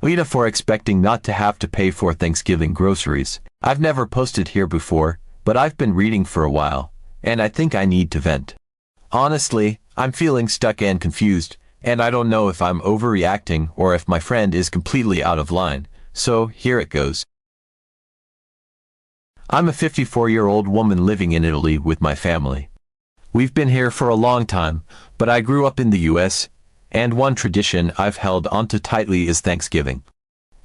AITA for expecting not to have to pay for Thanksgiving groceries. I've never posted here before, but I've been reading for a while, and I think I need to vent. Honestly, I'm feeling stuck and confused, and I don't know if I'm overreacting or if my friend is completely out of line, so here it goes. I'm a 54-year-old woman living in Italy with my family. We've been here for a long time, but I grew up in the US, and one tradition I've held onto tightly is Thanksgiving.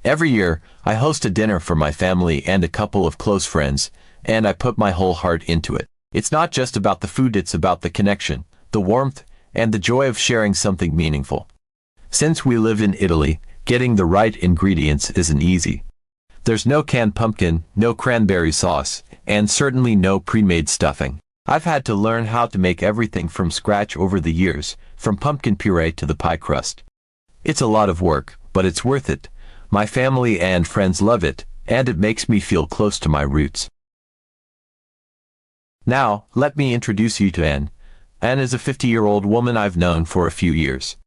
Every year, I host a dinner for my family and a couple of close friends, and I put my whole heart into it. It's not just about the food, it's about the connection, the warmth, and the joy of sharing something meaningful. Since we live in Italy, getting the right ingredients isn't easy. There's no canned pumpkin, no cranberry sauce, and certainly no pre-made stuffing. I've had to learn how to make everything from scratch over the years, from pumpkin puree to the pie crust. It's a lot of work, but it's worth it. My family and friends love it, and it makes me feel close to my roots. Now, let me introduce you to Anne. Anne is a 50-year-old woman I've known for a few years.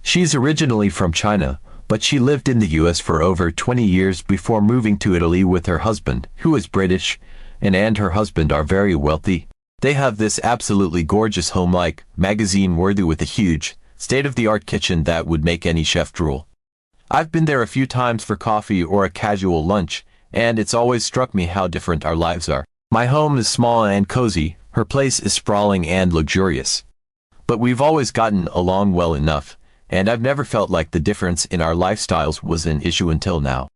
She's originally from China, but she lived in the US for over 20 years before moving to Italy with her husband, who is British, and her husband are very wealthy. They have this absolutely gorgeous home-like, magazine-worthy with a huge, state-of-the-art kitchen that would make any chef drool. I've been there a few times for coffee or a casual lunch, and it's always struck me how different our lives are. My home is small and cozy, her place is sprawling and luxurious. But we've always gotten along well enough, and I've never felt like the difference in our lifestyles was an issue until now.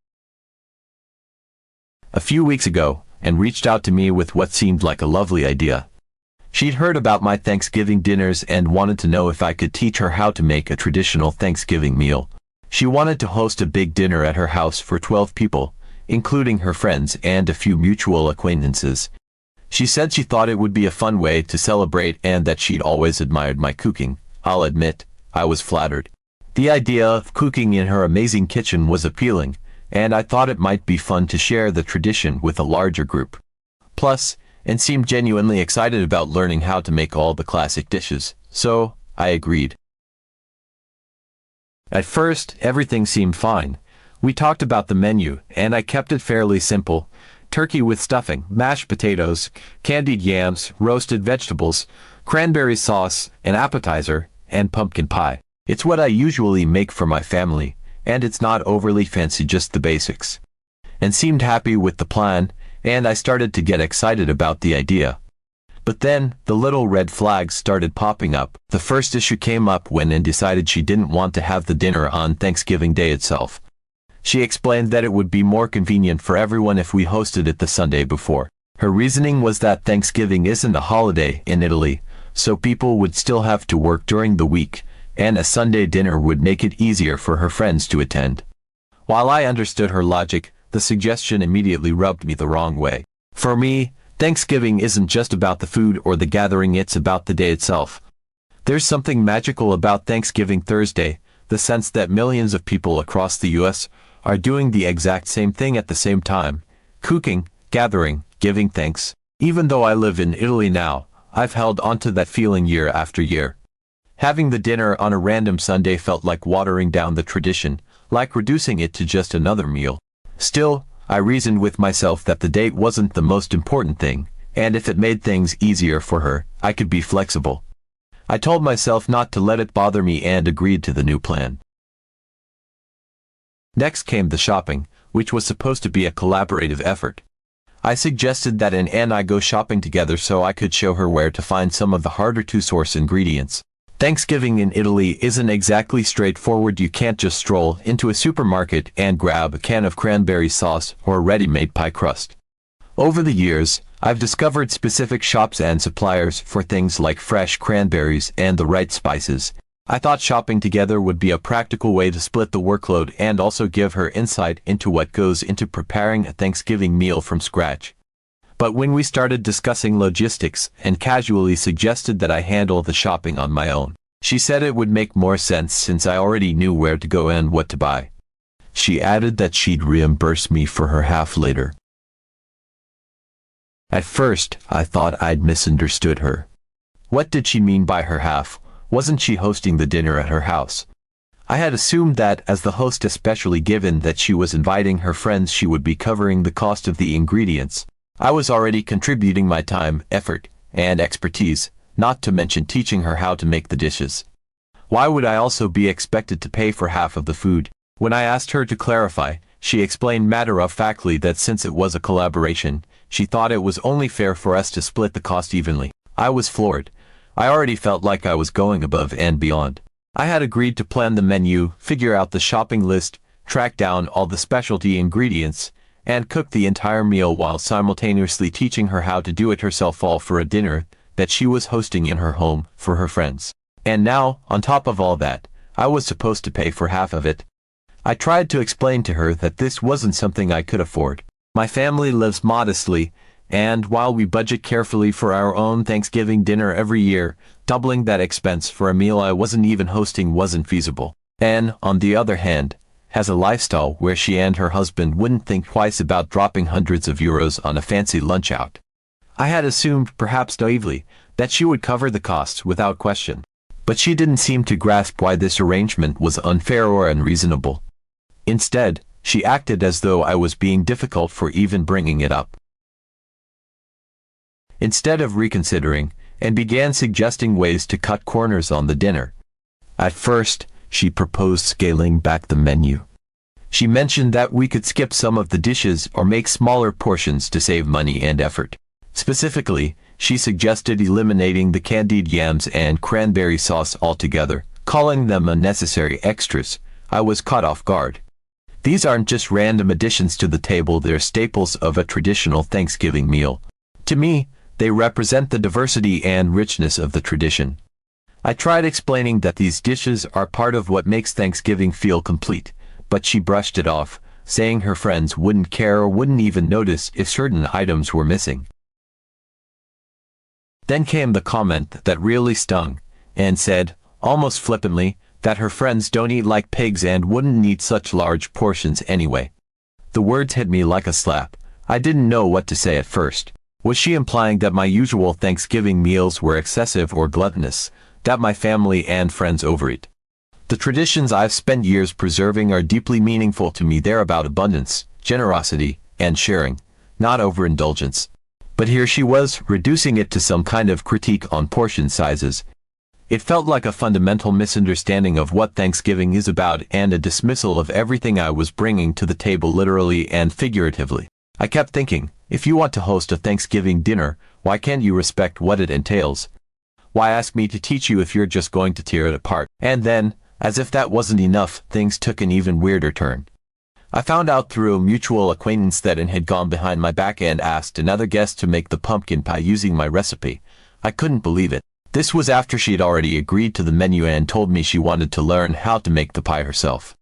A few weeks ago, Anne reached out to me with what seemed like a lovely idea. She'd heard about my Thanksgiving dinners and wanted to know if I could teach her how to make a traditional Thanksgiving meal. She wanted to host a big dinner at her house for 12 people, including her friends and a few mutual acquaintances. She said she thought it would be a fun way to celebrate and that she'd always admired my cooking. I'll admit, I was flattered. The idea of cooking in her amazing kitchen was appealing, and I thought it might be fun to share the tradition with a larger group. Plus, Anne seemed genuinely excited about learning how to make all the classic dishes, so I agreed. At first, everything seemed fine. We talked about the menu, and I kept it fairly simple. Turkey with stuffing, mashed potatoes, candied yams, roasted vegetables, cranberry sauce, an appetizer, and pumpkin pie. It's what I usually make for my family, and it's not overly fancy, just the basics. And seemed happy with the plan, and I started to get excited about the idea. But then, the little red flags started popping up. The first issue came up when Anne decided she didn't want to have the dinner on Thanksgiving Day itself. She explained that it would be more convenient for everyone if we hosted it the Sunday before. Her reasoning was that Thanksgiving isn't a holiday in Italy, so people would still have to work during the week, and a Sunday dinner would make it easier for her friends to attend. While I understood her logic, the suggestion immediately rubbed me the wrong way. For me, Thanksgiving isn't just about the food or the gathering, it's about the day itself. There's something magical about Thanksgiving Thursday, the sense that millions of people across the US are doing the exact same thing at the same time, cooking, gathering, giving thanks. Even though I live in Italy now, I've held onto that feeling year after year. Having the dinner on a random Sunday felt like watering down the tradition, like reducing it to just another meal. Still, I reasoned with myself that the date wasn't the most important thing, and if it made things easier for her, I could be flexible. I told myself not to let it bother me and agreed to the new plan. Next came the shopping, which was supposed to be a collaborative effort. I suggested that Anne and I go shopping together so I could show her where to find some of the harder-to-source ingredients. Thanksgiving in Italy isn't exactly straightforward. You can't just stroll into a supermarket and grab a can of cranberry sauce or a ready-made pie crust. Over the years, I've discovered specific shops and suppliers for things like fresh cranberries and the right spices. I thought shopping together would be a practical way to split the workload and also give her insight into what goes into preparing a Thanksgiving meal from scratch. But when we started discussing logistics and casually suggested that I handle the shopping on my own, she said it would make more sense since I already knew where to go and what to buy. She added that she'd reimburse me for her half later. At first, I thought I'd misunderstood her. What did she mean by her half? Wasn't she hosting the dinner at her house? I had assumed that, as the host, especially given that she was inviting her friends, she would be covering the cost of the ingredients. I was already contributing my time, effort, and expertise, not to mention teaching her how to make the dishes. Why would I also be expected to pay for half of the food? When I asked her to clarify, she explained matter-of-factly that since it was a collaboration, she thought it was only fair for us to split the cost evenly. I was floored. I already felt like I was going above and beyond. I had agreed to plan the menu, figure out the shopping list, track down all the specialty ingredients, and cook the entire meal while simultaneously teaching her how to do it herself, all for a dinner that she was hosting in her home for her friends. And now, on top of all that, I was supposed to pay for half of it. I tried to explain to her that this wasn't something I could afford. My family lives modestly, and while we budget carefully for our own Thanksgiving dinner every year, doubling that expense for a meal I wasn't even hosting wasn't feasible. Anne, on the other hand, has a lifestyle where she and her husband wouldn't think twice about dropping hundreds of euros on a fancy lunch out. I had assumed, perhaps naively, that she would cover the costs without question. But she didn't seem to grasp why this arrangement was unfair or unreasonable. Instead, she acted as though I was being difficult for even bringing it up. Instead of reconsidering, and began suggesting ways to cut corners on the dinner. At first, she proposed scaling back the menu. She mentioned that we could skip some of the dishes or make smaller portions to save money and effort. Specifically, she suggested eliminating the candied yams and cranberry sauce altogether, calling them unnecessary extras. I was caught off guard. These aren't just random additions to the table, they're staples of a traditional Thanksgiving meal. To me, they represent the diversity and richness of the tradition. I tried explaining that these dishes are part of what makes Thanksgiving feel complete, but she brushed it off, saying her friends wouldn't care or wouldn't even notice if certain items were missing. Then came the comment that really stung, and said, almost flippantly, that her friends don't eat like pigs and wouldn't need such large portions anyway. The words hit me like a slap. I didn't know what to say at first. Was she implying that my usual Thanksgiving meals were excessive or gluttonous, that my family and friends overeat? The traditions I've spent years preserving are deeply meaningful to me. They're about abundance, generosity, and sharing, not overindulgence. But here she was, reducing it to some kind of critique on portion sizes. It felt like a fundamental misunderstanding of what Thanksgiving is about and a dismissal of everything I was bringing to the table literally and figuratively. I kept thinking, if you want to host a Thanksgiving dinner, why can't you respect what it entails? Why ask me to teach you if you're just going to tear it apart? And then, as if that wasn't enough, things took an even weirder turn. I found out through a mutual acquaintance that Anne had gone behind my back and asked another guest to make the pumpkin pie using my recipe. I couldn't believe it. This was after she'd already agreed to the menu and told me she wanted to learn how to make the pie herself.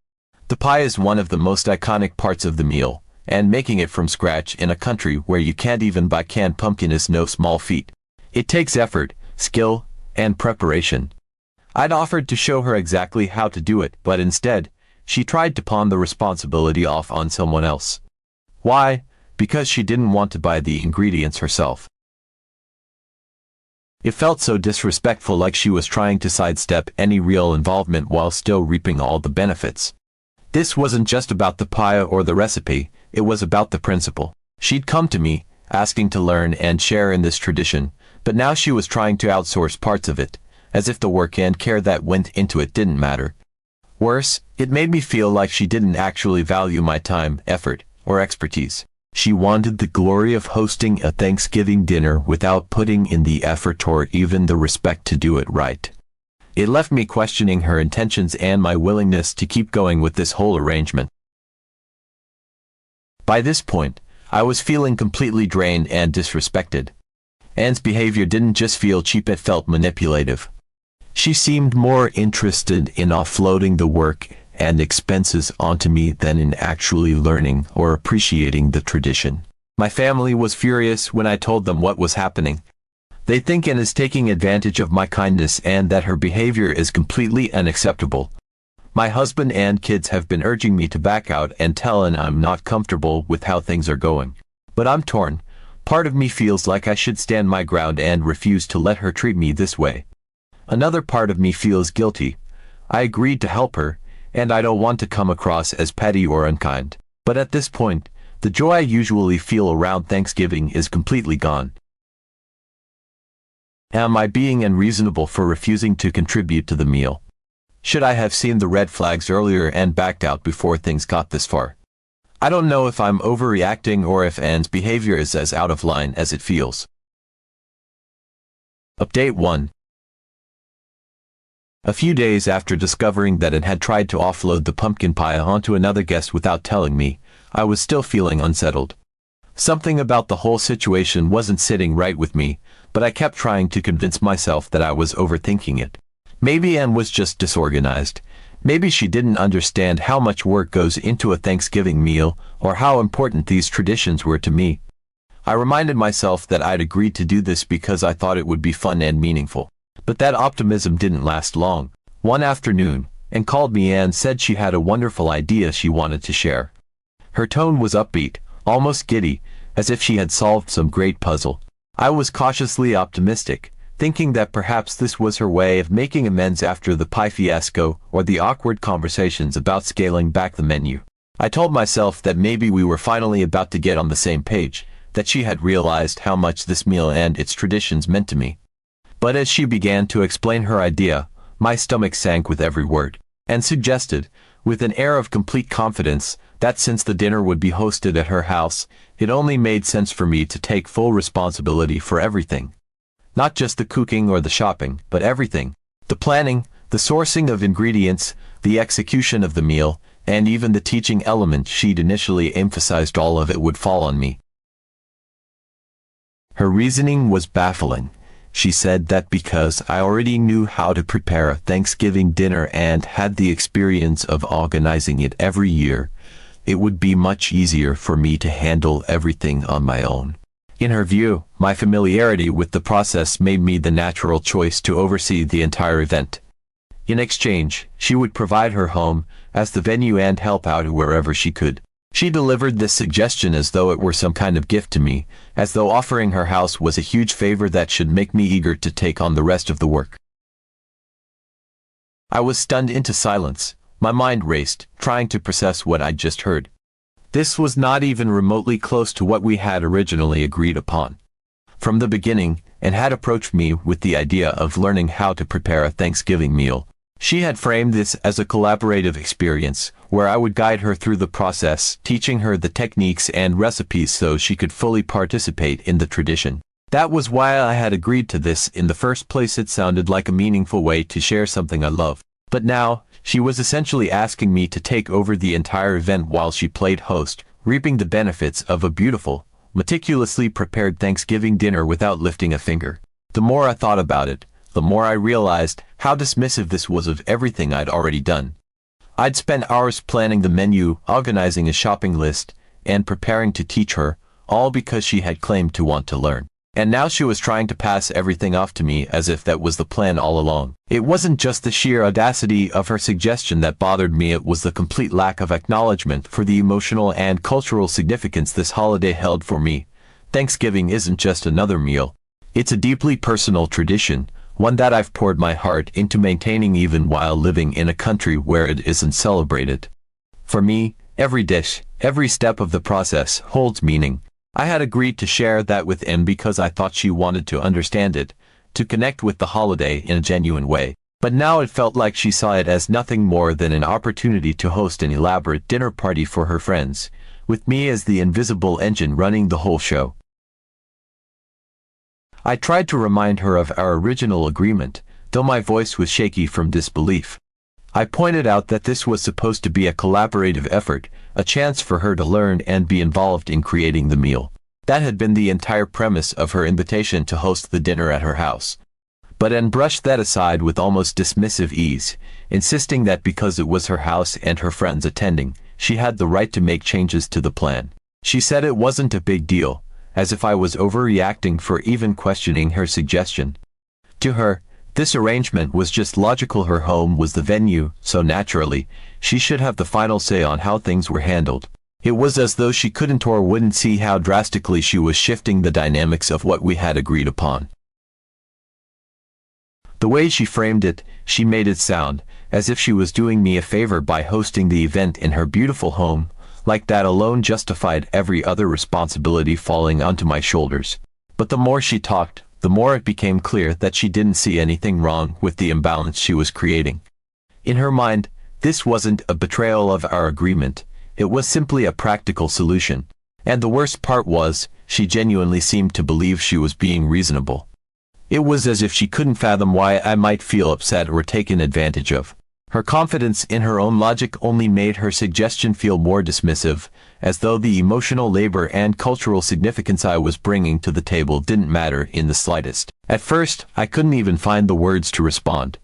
The pie is one of the most iconic parts of the meal, and making it from scratch in a country where you can't even buy canned pumpkin is no small feat. It takes effort, skill, and preparation. I'd offered to show her exactly how to do it, but instead, she tried to pawn the responsibility off on someone else. Why? Because she didn't want to buy the ingredients herself. It felt so disrespectful, like she was trying to sidestep any real involvement while still reaping all the benefits. This wasn't just about the pie or the recipe, it was about the principle. She'd come to me, asking to learn and share in this tradition, but now she was trying to outsource parts of it, as if the work and care that went into it didn't matter. Worse, it made me feel like she didn't actually value my time, effort, or expertise. She wanted the glory of hosting a Thanksgiving dinner without putting in the effort or even the respect to do it right. It left me questioning her intentions and my willingness to keep going with this whole arrangement. By this point, I was feeling completely drained and disrespected. Anne's behavior didn't just feel cheap, it felt manipulative. She seemed more interested in offloading the work and expenses onto me than in actually learning or appreciating the tradition. My family was furious when I told them what was happening. They think Anne is taking advantage of my kindness and that her behavior is completely unacceptable. My husband and kids have been urging me to back out and tell Anne I'm not comfortable with how things are going. But I'm torn. Part of me feels like I should stand my ground and refuse to let her treat me this way. Another part of me feels guilty. I agreed to help her, and I don't want to come across as petty or unkind. But at this point, the joy I usually feel around Thanksgiving is completely gone. Am I being unreasonable for refusing to contribute to the meal? Should I have seen the red flags earlier and backed out before things got this far? I don't know if I'm overreacting or if Anne's behavior is as out of line as it feels. Update 1. A few days after discovering that Anne had tried to offload the pumpkin pie onto another guest without telling me, I was still feeling unsettled. Something about the whole situation wasn't sitting right with me, but I kept trying to convince myself that I was overthinking it. Maybe Anne was just disorganized. Maybe she didn't understand how much work goes into a Thanksgiving meal, or how important these traditions were to me. I reminded myself that I'd agreed to do this because I thought it would be fun and meaningful. But that optimism didn't last long. One afternoon, Anne called me and said she had a wonderful idea she wanted to share. Her tone was upbeat, almost giddy, as if she had solved some great puzzle. I was cautiously optimistic, thinking that perhaps this was her way of making amends after the pie fiasco or the awkward conversations about scaling back the menu. I told myself that maybe we were finally about to get on the same page, that she had realized how much this meal and its traditions meant to me. But as she began to explain her idea, my stomach sank with every word, and suggested, with an air of complete confidence, that since the dinner would be hosted at her house, it only made sense for me to take full responsibility for everything. Not just the cooking or the shopping, but everything. The planning, the sourcing of ingredients, the execution of the meal, and even the teaching element she'd initially emphasized. All of it would fall on me. Her reasoning was baffling. She said that because I already knew how to prepare a Thanksgiving dinner and had the experience of organizing it every year, it would be much easier for me to handle everything on my own. In her view, my familiarity with the process made me the natural choice to oversee the entire event. In exchange, she would provide her home as the venue and help out wherever she could. She delivered this suggestion as though it were some kind of gift to me, as though offering her house was a huge favor that should make me eager to take on the rest of the work. I was stunned into silence. My mind raced, trying to process what I'd just heard. This was not even remotely close to what we had originally agreed upon. From the beginning, Anne had approached me with the idea of learning how to prepare a Thanksgiving meal. She had framed this as a collaborative experience, where I would guide her through the process, teaching her the techniques and recipes so she could fully participate in the tradition. That was why I had agreed to this in the first place. It sounded like a meaningful way to share something I love. But now, she was essentially asking me to take over the entire event while she played host, reaping the benefits of a beautiful, meticulously prepared Thanksgiving dinner without lifting a finger. The more I thought about it, the more I realized how dismissive this was of everything I'd already done. I'd spent hours planning the menu, organizing a shopping list, and preparing to teach her, all because she had claimed to want to learn. And now she was trying to pass everything off to me as if that was the plan all along. It wasn't just the sheer audacity of her suggestion that bothered me, it was the complete lack of acknowledgement for the emotional and cultural significance this holiday held for me. Thanksgiving isn't just another meal. It's a deeply personal tradition, one that I've poured my heart into maintaining even while living in a country where it isn't celebrated. For me, every dish, every step of the process holds meaning. I had agreed to share that with Anne because I thought she wanted to understand it, to connect with the holiday in a genuine way. But now it felt like she saw it as nothing more than an opportunity to host an elaborate dinner party for her friends, with me as the invisible engine running the whole show. I tried to remind her of our original agreement, though my voice was shaky from disbelief. I pointed out that this was supposed to be a collaborative effort, a chance for her to learn and be involved in creating the meal. That had been the entire premise of her invitation to host the dinner at her house. But Anne brushed that aside with almost dismissive ease, insisting that because it was her house and her friends attending, she had the right to make changes to the plan. She said it wasn't a big deal, as if I was overreacting for even questioning her suggestion. To her, this arrangement was just logical. Her home was the venue, so naturally, she should have the final say on how things were handled. It was as though she couldn't or wouldn't see how drastically she was shifting the dynamics of what we had agreed upon. The way she framed it, she made it sound as if she was doing me a favor by hosting the event in her beautiful home, like that alone justified every other responsibility falling onto my shoulders. But the more she talked, the more it became clear that she didn't see anything wrong with the imbalance she was creating. In her mind, this wasn't a betrayal of our agreement, it was simply a practical solution. And the worst part was, she genuinely seemed to believe she was being reasonable. It was as if she couldn't fathom why I might feel upset or taken advantage of. Her confidence in her own logic only made her suggestion feel more dismissive, as though the emotional labor and cultural significance I was bringing to the table didn't matter in the slightest. At first, I couldn't even find the words to respond.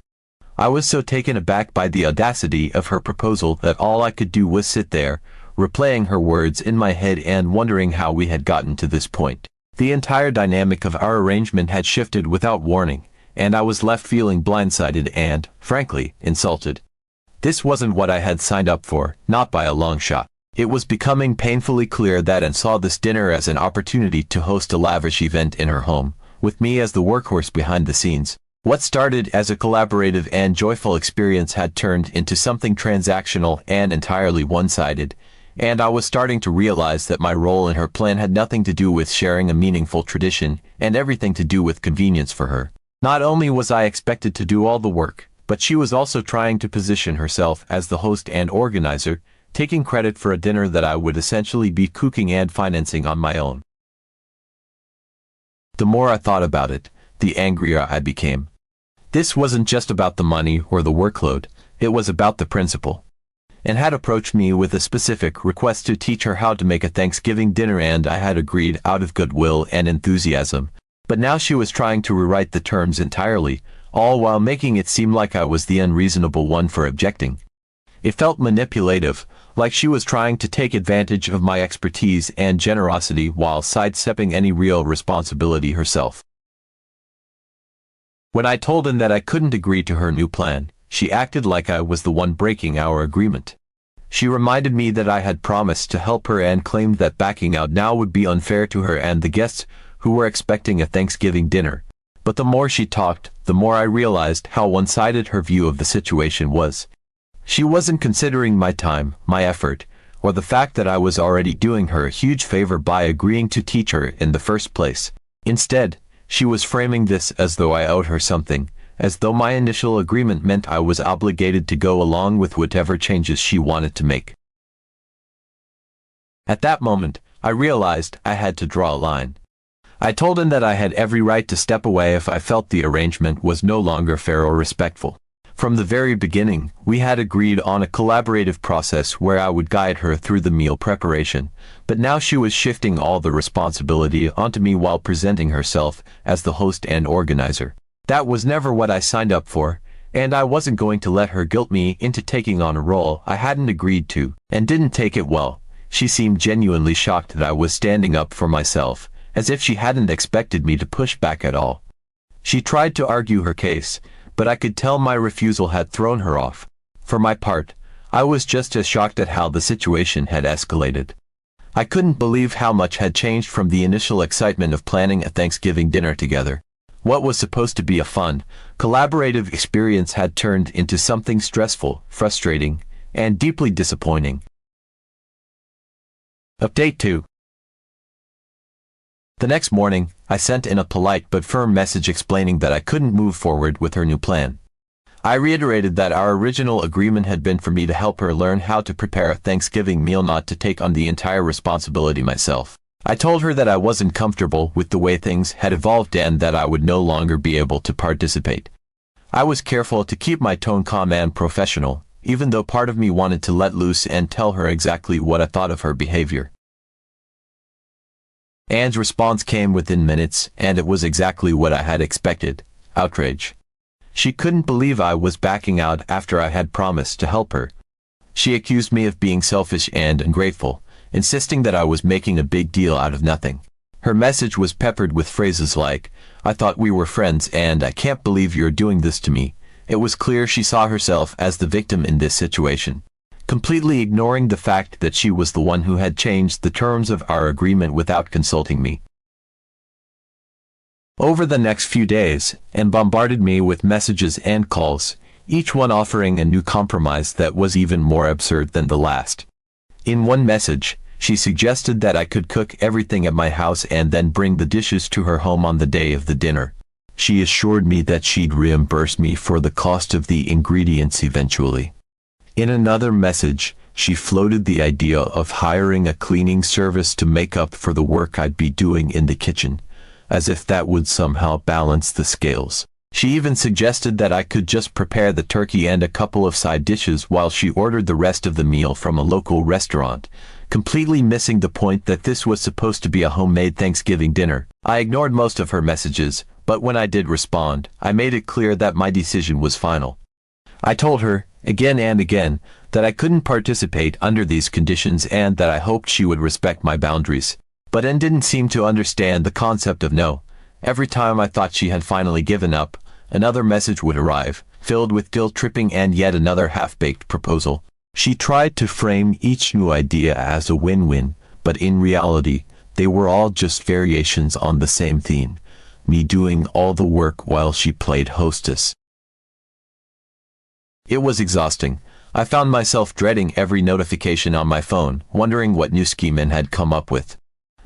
I was so taken aback by the audacity of her proposal that all I could do was sit there, replaying her words in my head and wondering how we had gotten to this point. The entire dynamic of our arrangement had shifted without warning, and I was left feeling blindsided and, frankly, insulted. This wasn't what I had signed up for, not by a long shot. It was becoming painfully clear that Anne saw this dinner as an opportunity to host a lavish event in her home, with me as the workhorse behind the scenes. What started as a collaborative and joyful experience had turned into something transactional and entirely one-sided, and I was starting to realize that my role in her plan had nothing to do with sharing a meaningful tradition and everything to do with convenience for her. Not only was I expected to do all the work, but she was also trying to position herself as the host and organizer, taking credit for a dinner that I would essentially be cooking and financing on my own. The more I thought about it, the angrier I became. This wasn't just about the money or the workload, it was about the principle. Anne had approached me with a specific request to teach her how to make a Thanksgiving dinner, and I had agreed out of goodwill and enthusiasm. But now she was trying to rewrite the terms entirely, all while making it seem like I was the unreasonable one for objecting. It felt manipulative, like she was trying to take advantage of my expertise and generosity while sidestepping any real responsibility herself. When I told Anne that I couldn't agree to her new plan, she acted like I was the one breaking our agreement. She reminded me that I had promised to help her and claimed that backing out now would be unfair to her and the guests who were expecting a Thanksgiving dinner. But the more she talked, the more I realized how one-sided her view of the situation was. She wasn't considering my time, my effort, or the fact that I was already doing her a huge favor by agreeing to teach her in the first place. Instead, she was framing this as though I owed her something, as though my initial agreement meant I was obligated to go along with whatever changes she wanted to make. At that moment, I realized I had to draw a line. I told him that I had every right to step away if I felt the arrangement was no longer fair or respectful. From the very beginning, we had agreed on a collaborative process where I would guide her through the meal preparation, but now she was shifting all the responsibility onto me while presenting herself as the host and organizer. That was never what I signed up for, and I wasn't going to let her guilt me into taking on a role I hadn't agreed to, and didn't take it well. She seemed genuinely shocked that I was standing up for myself, as if she hadn't expected me to push back at all. She tried to argue her case, but I could tell my refusal had thrown her off. For my part, I was just as shocked at how the situation had escalated. I couldn't believe how much had changed from the initial excitement of planning a Thanksgiving dinner together. What was supposed to be a fun, collaborative experience had turned into something stressful, frustrating, and deeply disappointing. Update 2. The next morning, I sent in a polite but firm message explaining that I couldn't move forward with her new plan. I reiterated that our original agreement had been for me to help her learn how to prepare a Thanksgiving meal, not to take on the entire responsibility myself. I told her that I wasn't comfortable with the way things had evolved and that I would no longer be able to participate. I was careful to keep my tone calm and professional, even though part of me wanted to let loose and tell her exactly what I thought of her behavior. Anne's response came within minutes, and it was exactly what I had expected: outrage. She couldn't believe I was backing out after I had promised to help her. She accused me of being selfish and ungrateful, insisting that I was making a big deal out of nothing. Her message was peppered with phrases like, "I thought we were friends and I can't believe you're doing this to me." It was clear she saw herself as the victim in this situation, completely ignoring the fact that she was the one who had changed the terms of our agreement without consulting me. Over the next few days, Anne bombarded me with messages and calls, each one offering a new compromise that was even more absurd than the last. In one message, she suggested that I could cook everything at my house and then bring the dishes to her home on the day of the dinner. She assured me that she'd reimburse me for the cost of the ingredients eventually. In another message, she floated the idea of hiring a cleaning service to make up for the work I'd be doing in the kitchen, as if that would somehow balance the scales. She even suggested that I could just prepare the turkey and a couple of side dishes while she ordered the rest of the meal from a local restaurant, completely missing the point that this was supposed to be a homemade Thanksgiving dinner. I ignored most of her messages, but when I did respond, I made it clear that my decision was final. I told her, again and again, that I couldn't participate under these conditions and that I hoped she would respect my boundaries. But Anne didn't seem to understand the concept of no. Every time I thought she had finally given up, another message would arrive, filled with guilt-tripping and yet another half-baked proposal. She tried to frame each new idea as a win-win, but in reality, they were all just variations on the same theme. Me doing all the work while she played hostess. It was exhausting. I found myself dreading every notification on my phone, wondering what new scheme Anne had come up with.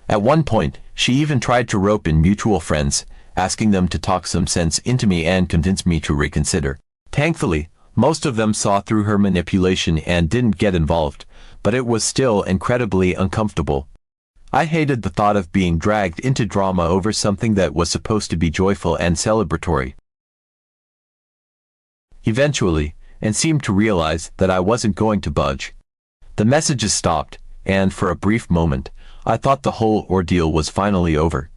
At one point, she even tried to rope in mutual friends, asking them to talk some sense into me and convince me to reconsider. Thankfully, most of them saw through her manipulation and didn't get involved, but it was still incredibly uncomfortable. I hated the thought of being dragged into drama over something that was supposed to be joyful and celebratory. Eventually, Anne seemed to realize that I wasn't going to budge. The messages stopped, and for a brief moment, I thought the whole ordeal was finally over.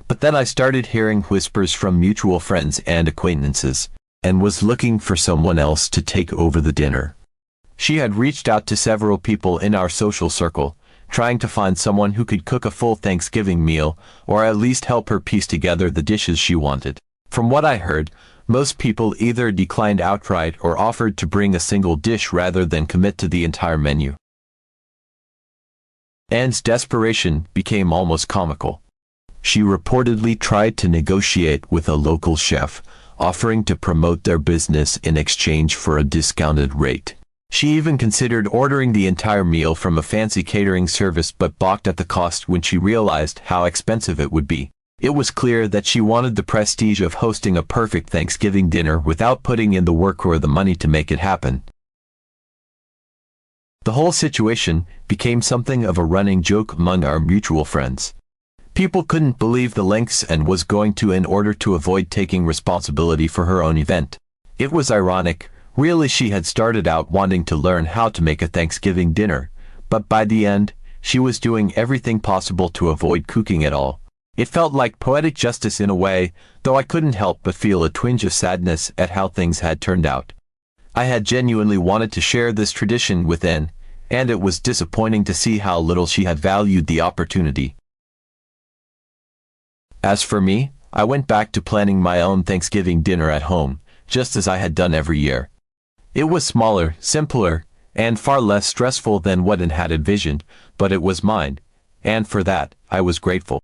But then I started hearing whispers from mutual friends and acquaintances, and was looking for someone else to take over the dinner. She had reached out to several people in our social circle, trying to find someone who could cook a full Thanksgiving meal, or at least help her piece together the dishes she wanted. From what I heard, most people either declined outright or offered to bring a single dish rather than commit to the entire menu. Anne's desperation became almost comical. She reportedly tried to negotiate with a local chef, offering to promote their business in exchange for a discounted rate. She even considered ordering the entire meal from a fancy catering service but balked at the cost when she realized how expensive it would be. It was clear that she wanted the prestige of hosting a perfect Thanksgiving dinner without putting in the work or the money to make it happen. The whole situation became something of a running joke among our mutual friends. People couldn't believe the lengths Anne was going to in order to avoid taking responsibility for her own event. It was ironic. Really, she had started out wanting to learn how to make a Thanksgiving dinner, but by the end, she was doing everything possible to avoid cooking at all. It felt like poetic justice in a way, though I couldn't help but feel a twinge of sadness at how things had turned out. I had genuinely wanted to share this tradition with Anne, and it was disappointing to see how little she had valued the opportunity. As for me, I went back to planning my own Thanksgiving dinner at home, just as I had done every year. It was smaller, simpler, and far less stressful than what Anne had envisioned, but it was mine, and for that, I was grateful.